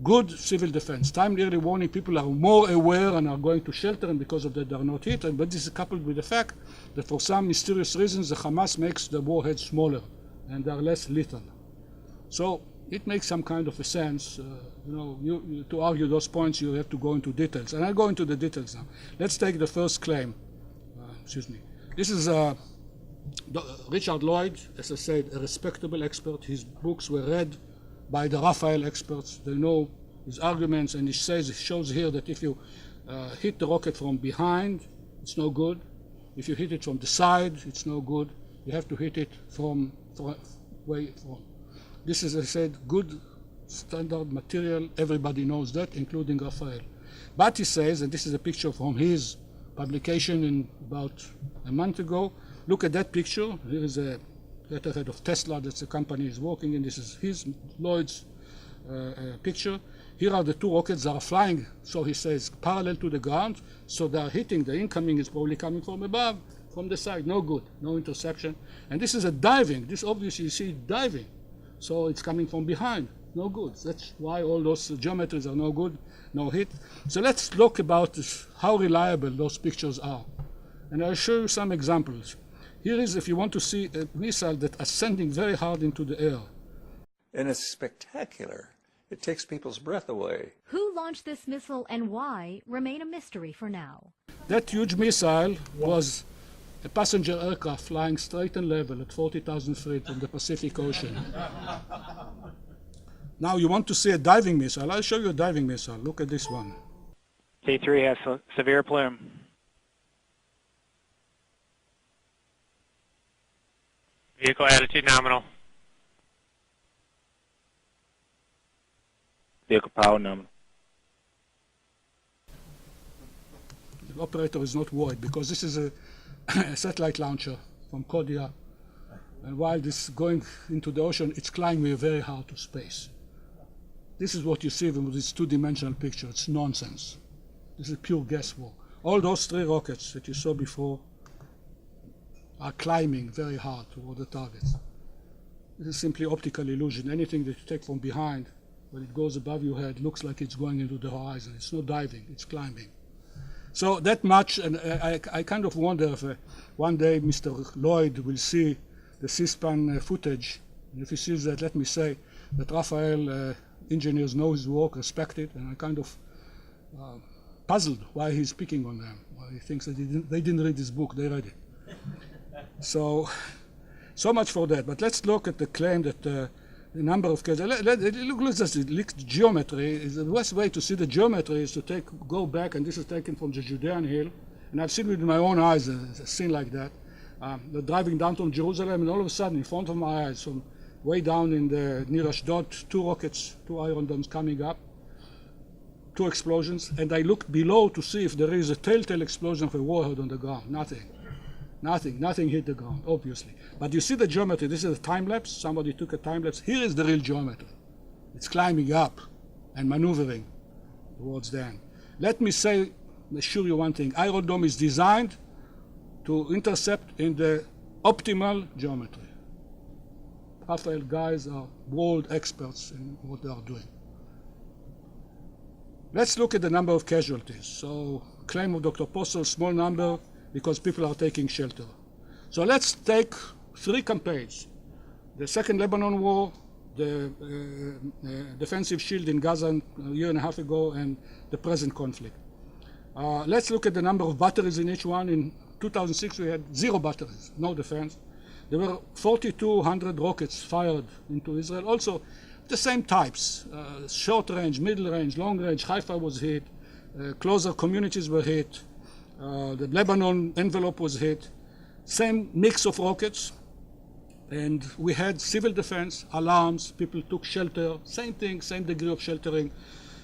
good civil defense. Timely early warning, people are more aware and are going to shelter, and because of that they are not hit. But this is coupled with the fact that for some mysterious reasons the Hamas makes the warheads smaller and they are less lethal. So it makes some kind of a sense. To argue those points you have to go into details. And I'll go into the details now. Let's take the first claim. This is Richard Lloyd, as I said, a respectable expert. His books were read by the Raphael experts. They know his arguments, and he shows here that if you hit the rocket from behind, it's no good. If you hit it from the side, it's no good. You have to hit it from way from. This is, as I said, good standard material. Everybody knows that, including Raphael. But he says, and this is a picture from his publication in about a month ago. Look at that picture. Here is a letterhead of Tesla. That's the company he's working in. This is his, Lloyd's picture. Here are the 2 rockets that are flying, so he says, parallel to the ground. So they are hitting, the incoming is probably coming from above, from the side. No good, no interception. And this is a diving. This obviously you see diving. So it's coming from behind. No good. That's why all those geometries are no good, no hit. So let's look about how reliable those pictures are. And I'll show you some examples. Here is, if you want to see a missile that ascending very hard into the air. And it's spectacular. It takes people's breath away. Who launched this missile and why remain a mystery for now. That huge missile was a passenger aircraft flying straight and level at 40,000 feet from the Pacific Ocean. Now you want to see a diving missile. I'll show you a diving missile. Look at this one. C3 has severe plume. Vehicle attitude nominal. Vehicle power nominal. The operator is not worried because this is a satellite launcher from Kodia. And while this is going into the ocean, it's climbing very hard to space. This is what you see with this 2-dimensional picture. It's nonsense. This is pure guesswork. All those 3 rockets that you saw before are climbing very hard toward the targets. This is simply optical illusion. Anything that you take from behind, when it goes above your head, looks like it's going into the horizon. It's not diving, it's climbing. So that much, and I kind of wonder if one day Mr. Lloyd will see the C-SPAN footage. And if he sees that, let me say that Raphael engineers know his work, respect it, and I kind of puzzled why he's picking on them. Why he thinks that they didn't read his book, they read it. So much for that. But let's look at the claim that the number of cases. Look at the geometry. The best way to see the geometry is to go back, and this is taken from the Judean Hill, and I've seen with my own eyes a scene like that. They're driving down from Jerusalem, and all of a sudden, in front of my eyes, from way down in the near Ashdod, 2 rockets, 2 Iron Domes coming up, 2 explosions, and I looked below to see if there is a telltale explosion of a warhead on the ground. Nothing hit the ground, obviously. But you see the geometry. This is a time lapse. Somebody took a time lapse. Here is the real geometry. It's climbing up and maneuvering towards the end. Let me assure you one thing. Iron Dome is designed to intercept in the optimal geometry. Raphael guys are world experts in what they are doing. Let's look at the number of casualties. So, claim of Dr. Postel, small number, because people are taking shelter. So let's take 3 campaigns. The Second Lebanon War, the defensive shield in Gaza a year and a half ago, and the present conflict. Let's look at the number of batteries in each one. In 2006, we had 0 batteries, no defense. There were 4,200 rockets fired into Israel. Also, the same types, short range, middle range, long range. Haifa was hit, closer communities were hit, the Lebanon envelope was hit. Same mix of rockets. And we had civil defense, alarms, people took shelter, same thing, same degree of sheltering.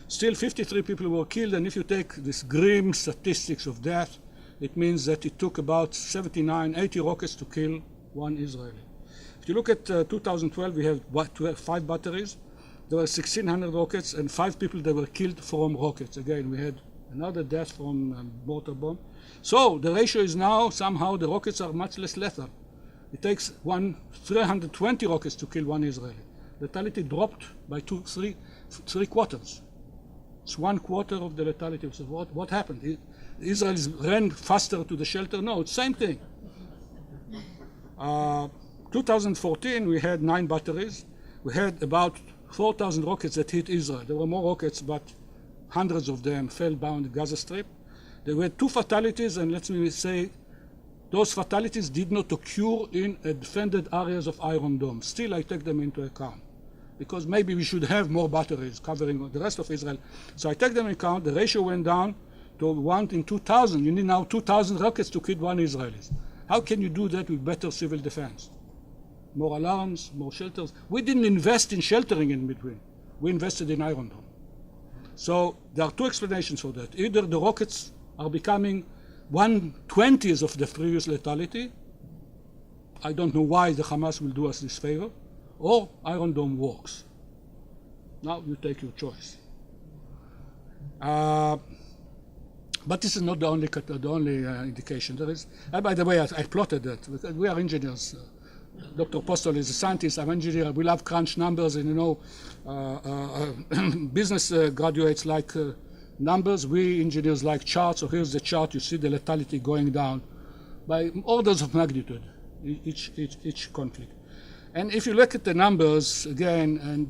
Still 53 people were killed, and if you take this grim statistics of death, it means that it took about 79, 80 rockets to kill one Israeli. If you look at 2012, we have 5 batteries. There were 1,600 rockets and 5 people that were killed from rockets. Again, we had another death from mortar bomb. So the ratio is now somehow the rockets are much less lethal. It takes 320 rockets to kill one Israeli. Lethality dropped by three quarters. It's 1/4 of the lethality. So what happened? Israelis ran faster to the shelter? No, it's same thing. 2014, we had 9 batteries. We had about 4,000 rockets that hit Israel. There were more rockets, but hundreds of them fell down the Gaza Strip. There were 2 fatalities, and let me say, those fatalities did not occur in defended areas of Iron Dome. Still, I take them into account, because maybe we should have more batteries covering the rest of Israel. So I take them into account. The ratio went down to 1 in 2,000. You need now 2,000 rockets to kill one Israeli. How can you do that with better civil defense? More alarms, more shelters. We didn't invest in sheltering in between. We invested in Iron Dome. So there are 2 explanations for that. Either the rockets are becoming 1/20 of the previous lethality. I don't know why the Hamas will do us this favor. Or Iron Dome works. Now you take your choice. But this is not the only indication. There is. By the way, I plotted that because we are engineers. Dr. Postol is a scientist. I'm an engineer. We love crunch numbers, and business graduates like numbers. We engineers like charts. So here's the chart. You see the lethality going down by orders of magnitude each conflict. And if you look at the numbers again, and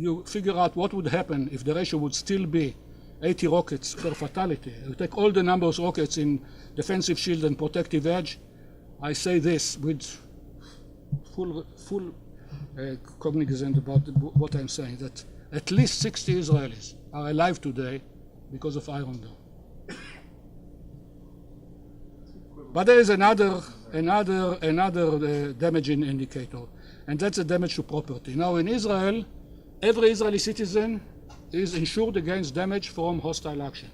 you figure out what would happen if the ratio would still be 80 rockets per fatality, you take all the numbers of rockets in defensive shield and protective edge, I say this with full cognizance about what I'm saying, that at least 60 Israelis are alive today because of Iron Dome. But there is another damaging indicator, and that's the damage to property. Now in Israel, every Israeli citizen is insured against damage from hostile action.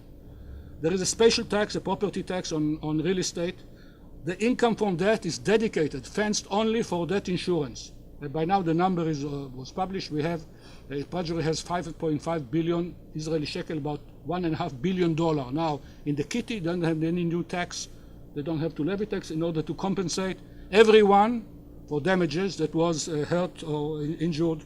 There is a special tax, a property tax on real estate. The income from that is dedicated, fenced only for that insurance. By now the number was published. We have, Treasury has 5.5 billion Israeli shekel, about $1.5 billion. Now in the kitty, they don't have any new tax. They don't have to levy tax in order to compensate everyone for damages that was hurt or injured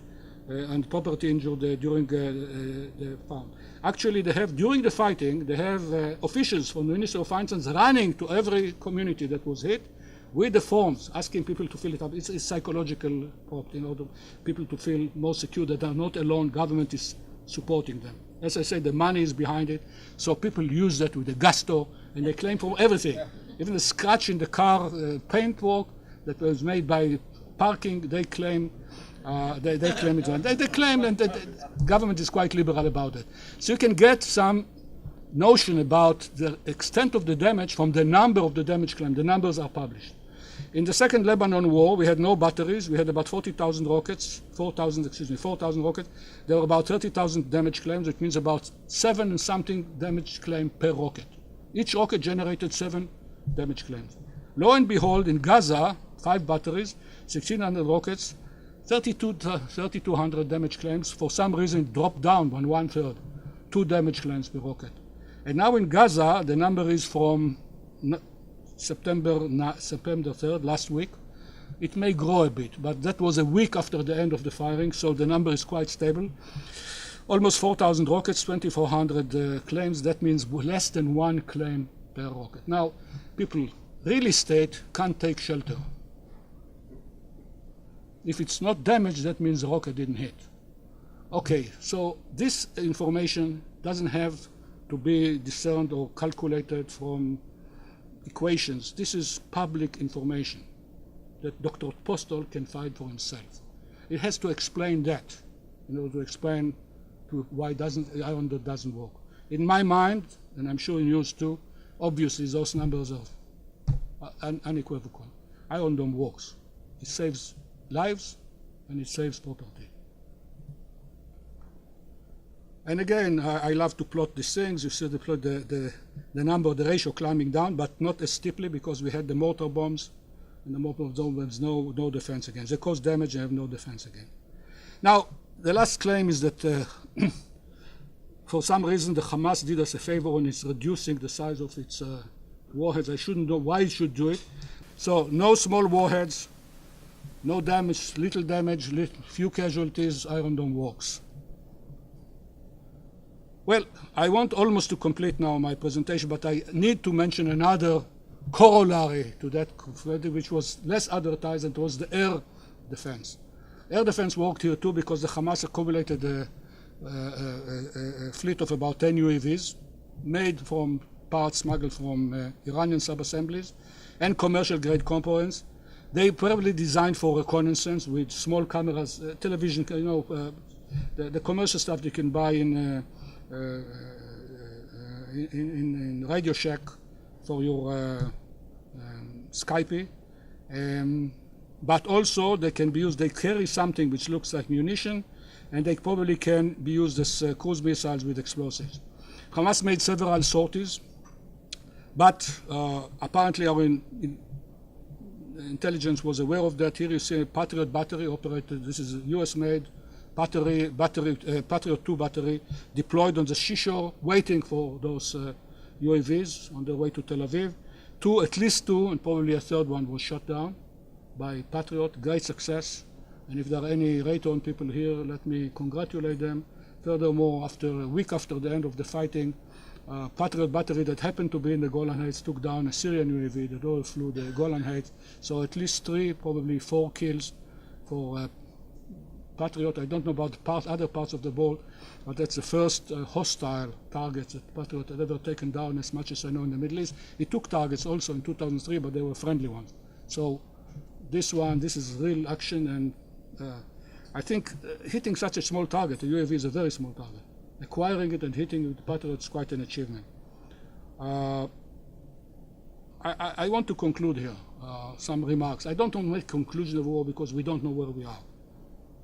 and property injured during the farm. Actually, they have, during the fighting, they have officials from the Ministry of Finance running to every community that was hit with the forms, asking people to fill it up. It's a psychological prop in order people to feel more secure that they are not alone. Government is supporting them. As I said, the money is behind it, so people use that with the gusto, and they claim for everything. Even the scratch in the car paintwork that was made by parking, they claim they claim it. They claim, and the government is quite liberal about it. So you can get some notion about the extent of the damage from the number of the damage claimed. The numbers are published. In the Second Lebanon War, we had no batteries. We had about 4,000 rockets. There were about 30,000 damage claims, which means about 7 and something damage claim per rocket. Each rocket generated 7 damage claims. Lo and behold, in Gaza, 5 batteries, 1,600 rockets, 3,200 damage claims. For some reason, it dropped down by 1/3, 2 damage claims per rocket. And now in Gaza, the number is from September 3rd, last week. It may grow a bit, but that was a week after the end of the firing, so the number is quite stable. Almost 4,000 rockets, 2,400 claims. That means less than 1 claim per rocket. Now, people, real estate can't take shelter. If it's not damaged, that means the rocket didn't hit. Okay, so this information doesn't have to be discerned or calculated from equations. This is public information that Dr. Postel can find for himself. It has to explain that, in order to explain why Iron Dome doesn't work. In my mind, and I'm sure in yours too, obviously those numbers are unequivocal. Iron Dome works. It saves lives and it saves property. And again, I love to plot these things. You see the number, the ratio climbing down, but not as steeply because we had the mortar bombs, and the mortar bombs no defense against. They cause damage and have no defense again. Now, the last claim is that for some reason the Hamas did us a favor when it's reducing the size of its warheads. I shouldn't know why it should do it. So no small warheads, no damage, little damage, few casualties, Iron Dome works. Well, I want almost to complete now my presentation, but I need to mention another corollary to that, which was less advertised, and it was the air defense. Air defense worked here too because the Hamas accumulated a fleet of about 10 UAVs made from parts smuggled from Iranian sub-assemblies and commercial grade components. They probably designed for reconnaissance with small cameras, television, the commercial stuff you can buy in Radio Shack for your Skype. But also they can be used, they carry something which looks like munition, and they probably can be used as cruise missiles with explosives. Hamas made several sorties, but apparently our intelligence was aware of that. Here you see a Patriot battery operated, this is a US-made Patriot 2 battery deployed on the seashore, waiting for those UAVs on their way to Tel Aviv. At least two, and probably a third one was shot down by Patriot. Great success. And if there are any Raytheon people here, let me congratulate them. Furthermore, a week after the end of the fighting, Patriot battery that happened to be in the Golan Heights took down a Syrian UAV that overflew the Golan Heights. So at least 3, probably 4 kills for Patriot. I don't know about the other parts of the board, but that's the first hostile target that Patriot had ever taken down, as much as I know, in the Middle East. It took targets also in 2003, but they were friendly ones. So this is real action, and I think hitting such a small target, a UAV is a very small target. Acquiring it and hitting it with Patriot is quite an achievement. I want to conclude here some remarks. I don't want to make conclusion of the war because we don't know where we are.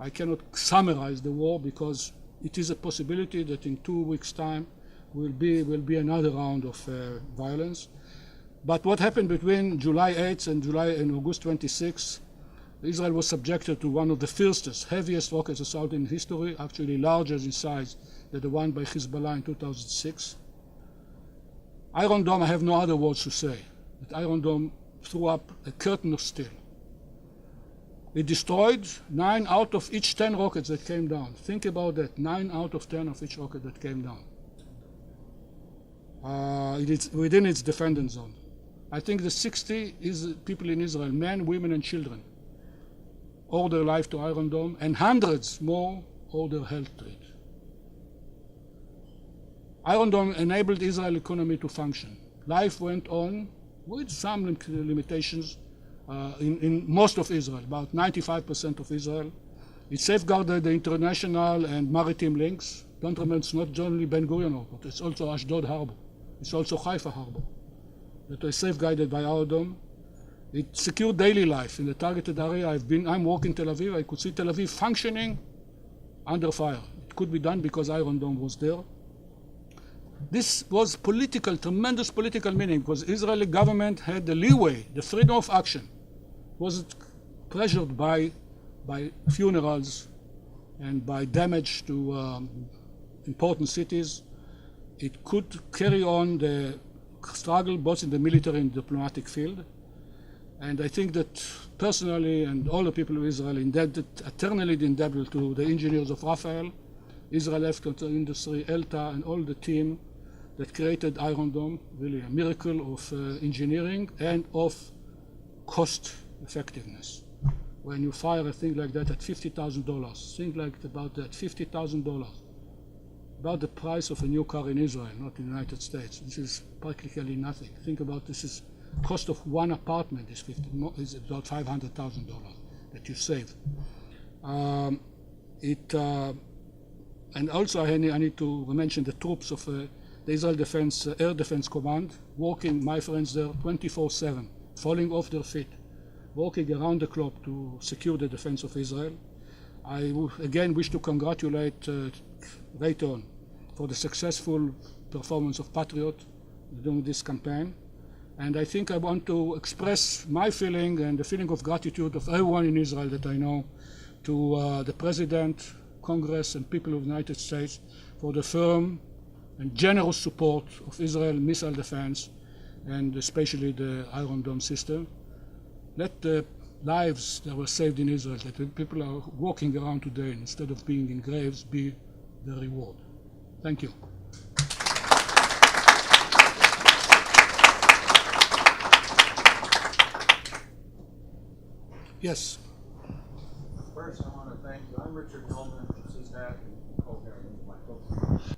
I cannot summarize the war because it is a possibility that in 2 weeks' time will be another round of violence. But what happened between July 8th and August 26th, Israel was subjected to one of the fiercest, heaviest rocket assaults in history, actually larger in size than the one by Hezbollah in 2006. Iron Dome, I have no other words to say. But Iron Dome threw up a curtain of steel. It destroyed 9 out of each 10 rockets that came down. Think about that, 9 out of 10 of each rocket that came down. It is within its defendant zone. I think the 60 people in Israel, men, women, and children, owe their life to Iron Dome, and hundreds more owe their health to it. Iron Dome enabled Israel economy to function. Life went on with some limitations in most of Israel, about 95% of Israel. It safeguarded the international and maritime links. Don't remember, it's not only Ben Gurion Airport, it's also Ashdod Harbor. It's also Haifa Harbor that was safeguarded by Iron Dome. It secured daily life in the targeted area. I'm working in Tel Aviv. I could see Tel Aviv functioning under fire. It could be done because Iron Dome was there. This was political, tremendous political meaning, because Israeli government had the leeway, the freedom of action. Wasn't pressured by funerals and by damage to important cities. It could carry on the struggle both in the military and diplomatic field. And I think that personally, and all the people of Israel, eternally indebted to the engineers of Rafael, Israel Aerospace Industry, ELTA, and all the team that created Iron Dome. Really a miracle of engineering and of cost effectiveness. when you fire a thing like that at $50,000. Think like about that, $50,000. About the price of a new car in Israel, not in the United States. This is practically nothing. Think about this is cost of one apartment is about $500,000 that you save. And also I need to mention the troops of the Israel Defense Air Defense Command, working, my friends there, 24/7, falling off their feet, working around the clock to secure the defense of Israel. I again wish to congratulate Rayton for the successful performance of Patriot during this campaign. And I think I want to express my feeling and the feeling of gratitude of everyone in Israel that I know to the President, Congress, and people of the United States for the firm and generous support of Israel missile defense, and especially the Iron Dome system. Let the lives that were saved in Israel, that the people are walking around today instead of being in graves, be the reward. Thank you. Yes. First, I want to thank you. I'm Richard Hellman from CPAC.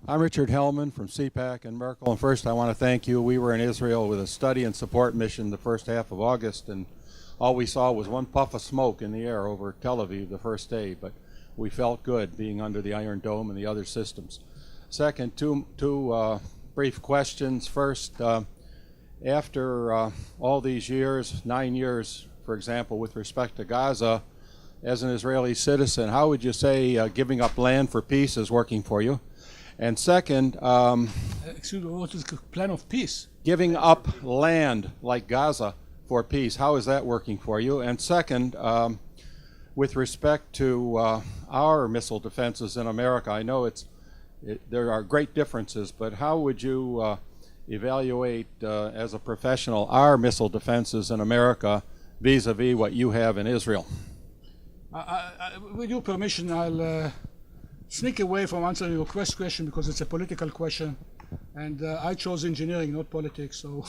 I'm Richard Hellman from CPAC and Merkel. And first, I want to thank you. We were in Israel with a study and support mission the first half of August, and all we saw was one puff of smoke in the air over Tel Aviv the first day. But we felt good being under the Iron Dome and the other systems. Second, two brief questions. First, after all these years, 9 years, for example, with respect to Gaza, as an Israeli citizen, how would you say giving up land for peace is working for you? And second, excuse me, what is the plan of peace? Giving up land like Gaza for peace, how is that working for you? And second, with respect to our missile defenses in America, I know there are great differences, but how would you evaluate as a professional our missile defenses in America vis-a-vis what you have in Israel? With your permission, I'll sneak away from answering your question because it's a political question, and I chose engineering, not politics, so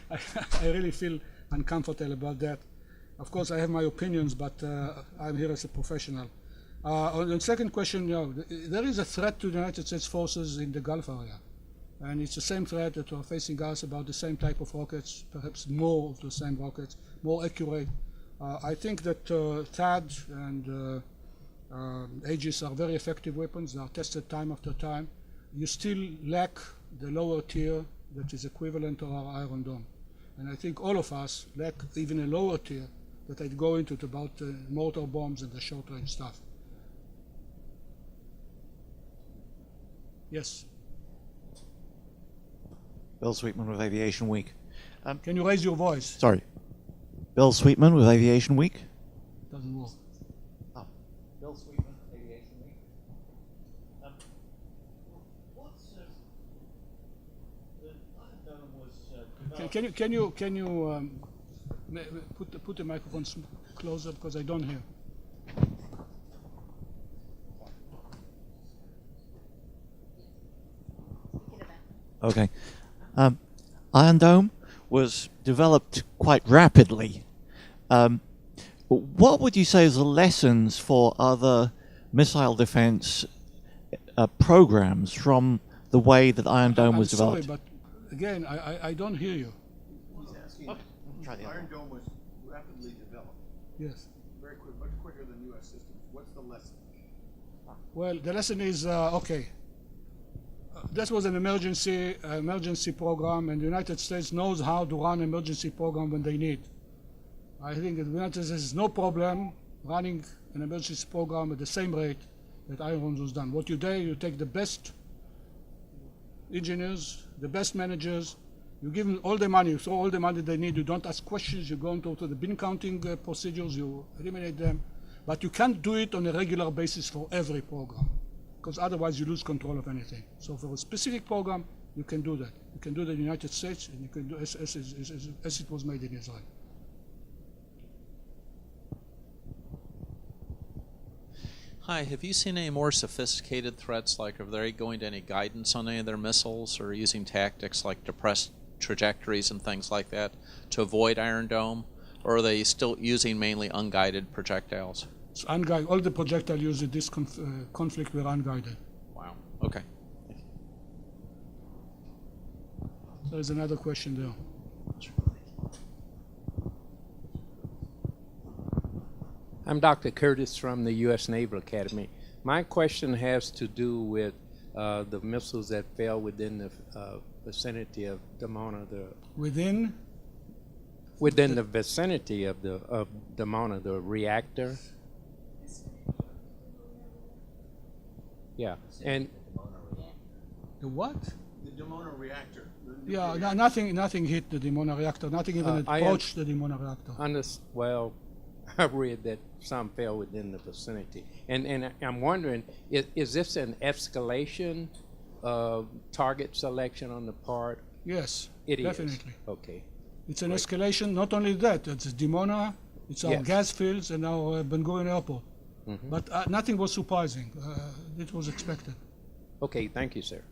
I really feel uncomfortable about that. Of course, I have my opinions, but I'm here as a professional. On the second question, there is a threat to the United States forces in the Gulf area, and it's the same threat that are facing us, about the same type of rockets, perhaps more of the same rockets, more accurate. I think that THAAD and Aegis are very effective weapons. They are tested time after time. You still lack the lower tier that is equivalent to our Iron Dome. And I think all of us lack even a lower tier that I'd go into about mortar bombs and the short-range stuff. Yes? Bill Sweetman with Aviation Week. Can you raise your voice? Sorry. Bill Sweetman with Aviation Week. Doesn't work. Oh. Bill Sweetman, Aviation Week. Can you put the microphone closer because I don't hear. Okay. Iron Dome was developed quite rapidly. What would you say is the lessons for other missile defense programs from the way that Iron Dome was developed? Sorry, but again, I don't hear you. He's asking, Iron Dome was rapidly developed. Yes. Very quick, much quicker than U.S. systems. What's the lesson? Well, the lesson is, okay, this was an emergency program, and the United States knows how to run an emergency program when they need. I think that the United States has no problem running an emergency program at the same rate that Iron Dome was done. What you do, you take the best engineers, the best managers, you give them all the money, you throw all the money they need, you don't ask questions, you go into the bin counting procedures, you eliminate them, but you can't do it on a regular basis for every program, because otherwise you lose control of anything. So for a specific program, you can do that. You can do that in the United States, and you can do as it was made in Israel. Hi, have you seen any more sophisticated threats, like are they going to any guidance on any of their missiles or using tactics like depressed trajectories and things like that to avoid Iron Dome? or are they still using mainly unguided projectiles? It's unguided. All the projectiles used in this conflict were unguided. Wow. Okay. There's another question there. I'm Dr. Curtis from the U.S. Naval Academy. My question has to do with the missiles that fell within the vicinity of Dimona. Within the vicinity of Dimona, the reactor. Yeah, and the what? The Dimona reactor. Yeah, nothing hit the Dimona reactor. Nothing even approached the Dimona reactor. Well, I read that some fell within the vicinity, and I'm wondering, is this an escalation of target selection on the part? Yes, it definitely. Is. Okay. It's an escalation. Not only that, it's Dimona, it's our gas fields, and our Ben Gurion Airport. Mm-hmm. But nothing was surprising. It was expected. Okay, thank you, sir.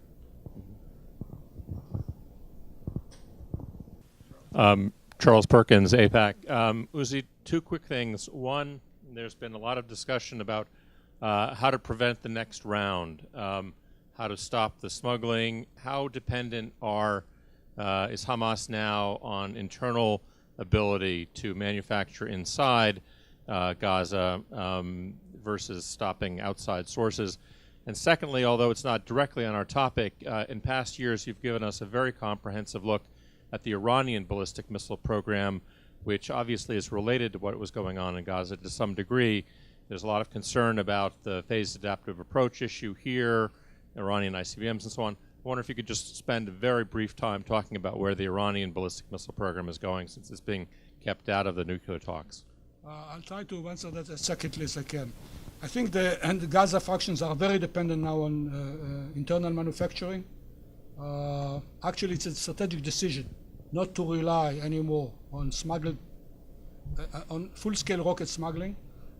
Charles Perkins, APAC. Uzi, two quick things. One, there's been a lot of discussion about how to prevent the next round, how to stop the smuggling. How dependent is Hamas now on internal ability to manufacture inside Gaza versus stopping outside sources? And secondly, although it's not directly on our topic, in past years you've given us a very comprehensive look at the Iranian ballistic missile program, which obviously is related to what was going on in Gaza to some degree. There's a lot of concern about the phased adaptive approach issue here, Iranian ICBMs and so on. I wonder if you could just spend a very brief time talking about where the Iranian ballistic missile program is going, since it's being kept out of the nuclear talks. I'll try to answer that as secondly as I can. I think the Gaza factions are very dependent now on internal manufacturing. Actually, it's a strategic decision not to rely anymore on on full-scale rocket smuggling,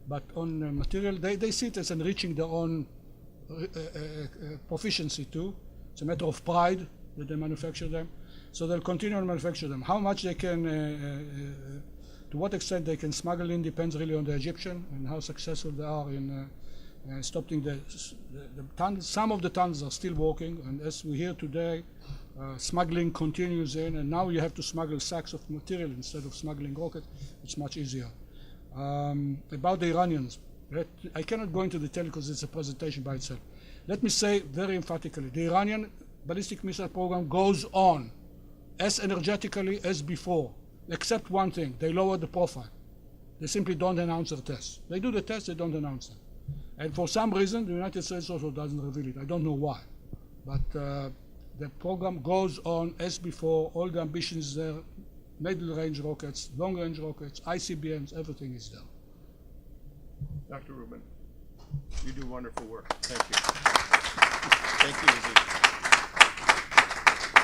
but on material. They see it as enriching their own proficiency too. It's a matter of pride that they manufacture them. So they'll continue to manufacture them. How much they can, to what extent they can smuggle in depends really on the Egyptian and how successful they are in stopping the tunnels. Some of the tunnels are still working, and as we hear today, smuggling continues in, and now you have to smuggle sacks of material instead of smuggling rockets. It's much easier. About the Iranians, I cannot go into detail because it's a presentation by itself. Let me say very emphatically, the Iranian ballistic missile program goes on as energetically as before, except one thing: they lowered the profile. They simply don't announce their tests. They do the tests, they don't announce them. And for some reason, the United States also doesn't reveal it. I don't know why. But the program goes on as before. All the ambitions there, middle-range rockets, long-range rockets, ICBMs, everything is there. Dr. Rubin, you do wonderful work. Thank you. Thank you, Izzy.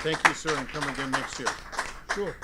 Thank you, sir, and come again next year. Sure.